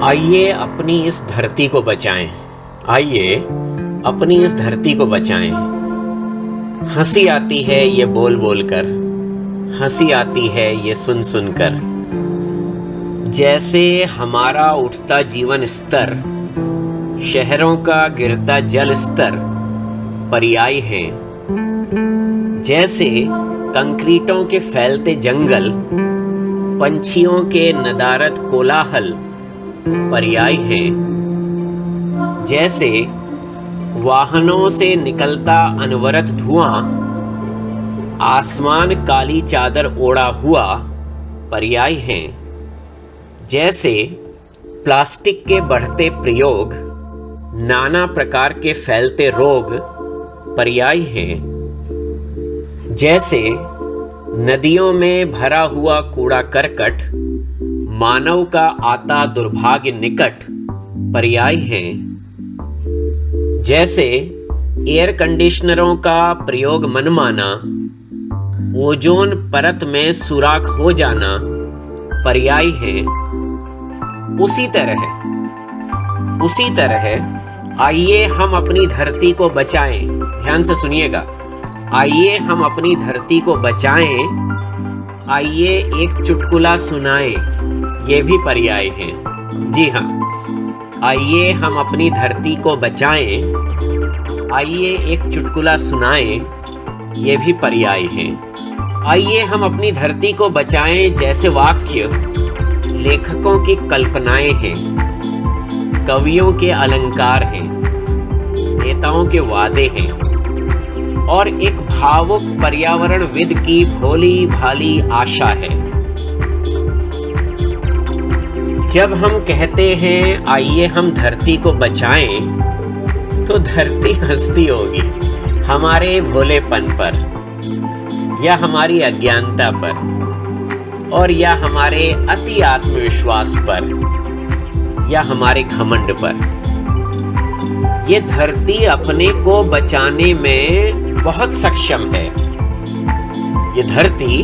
आइए अपनी इस धरती को बचाएं। आइए अपनी इस धरती को बचाएं। हंसी आती है ये बोल बोल कर, हंसी आती है ये सुन सुन कर। जैसे हमारा उठता जीवन स्तर, शहरों का गिरता जल स्तर पर्याय है। जैसे कंक्रीटों के फैलते जंगल, पंछियों के नदारद कोलाहल पर्याय है। जैसे वाहनों से निकलता अनवरत धुआं, आसमान काली चादर ओढ़ा हुआ पर्याय है। जैसे प्लास्टिक के बढ़ते प्रयोग, नाना प्रकार के फैलते रोग पर्याय है। जैसे नदियों में भरा हुआ कूड़ा करकट, मानव का आता दुर्भाग्य निकट पर्याय है। जैसे एयर कंडीशनरों का प्रयोग मनमाना, ओजोन परत में सुराख हो जाना पर्याय है। उसी तरह आइए हम अपनी धरती को बचाएं। ध्यान से सुनिएगा। आइए हम अपनी धरती को बचाएं, आइए एक चुटकुला सुनाएं, ये भी पर्याय है। जी हाँ, आइए हम अपनी धरती को बचाएं, आइए एक चुटकुला सुनाएं, ये भी पर्याय है। आइए हम अपनी धरती को बचाएं जैसे वाक्य लेखकों की कल्पनाएं हैं, कवियों के अलंकार हैं, नेताओं के वादे हैं और एक भावुक पर्यावरणविद की भोली भाली आशा है। जब हम कहते हैं आइए हम धरती को बचाएं, तो धरती हंसती होगी हमारे भोलेपन पर, या हमारी अज्ञानता पर, और या हमारे अति आत्मविश्वास पर, या हमारे घमंड पर। ये धरती अपने को बचाने में बहुत सक्षम है। ये धरती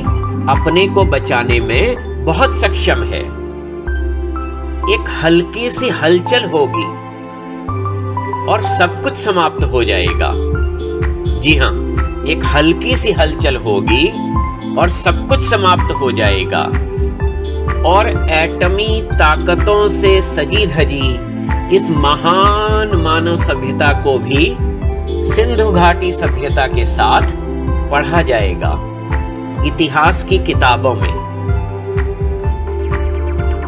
अपने को बचाने में बहुत सक्षम है। एक हल्की सी हलचल होगी और सब कुछ समाप्त हो जाएगा। जी हाँ, एक हल्की सी हलचल होगी और सब कुछ समाप्त हो जाएगा और एटमी ताकतों से सजी धजी इस महान मानव सभ्यता को भी सिंधु घाटी सभ्यता के साथ पढ़ा जाएगा इतिहास की किताबों में।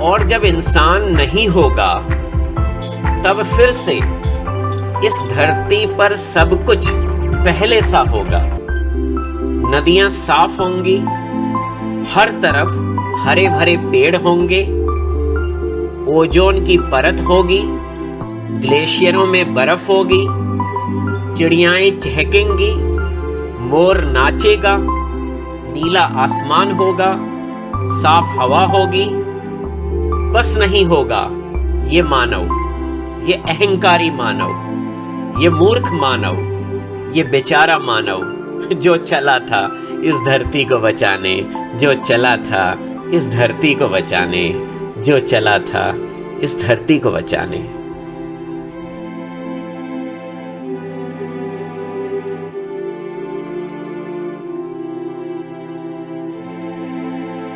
और जब इंसान नहीं होगा, तब फिर से इस धरती पर सब कुछ पहले सा होगा। नदियां साफ होंगी, हर तरफ हरे भरे पेड़ होंगे, ओजोन की परत होगी, ग्लेशियरों में बर्फ होगी, चिड़ियाएं चहकेंगी, मोर नाचेगा, नीला आसमान होगा, साफ हवा होगी। बस नहीं होगा ये मानव, ये अहंकारी मानव, ये मूर्ख मानव, ये बेचारा मानव जो चला था इस धरती को बचाने, जो चला था इस धरती को बचाने, जो चला था इस धरती को बचाने।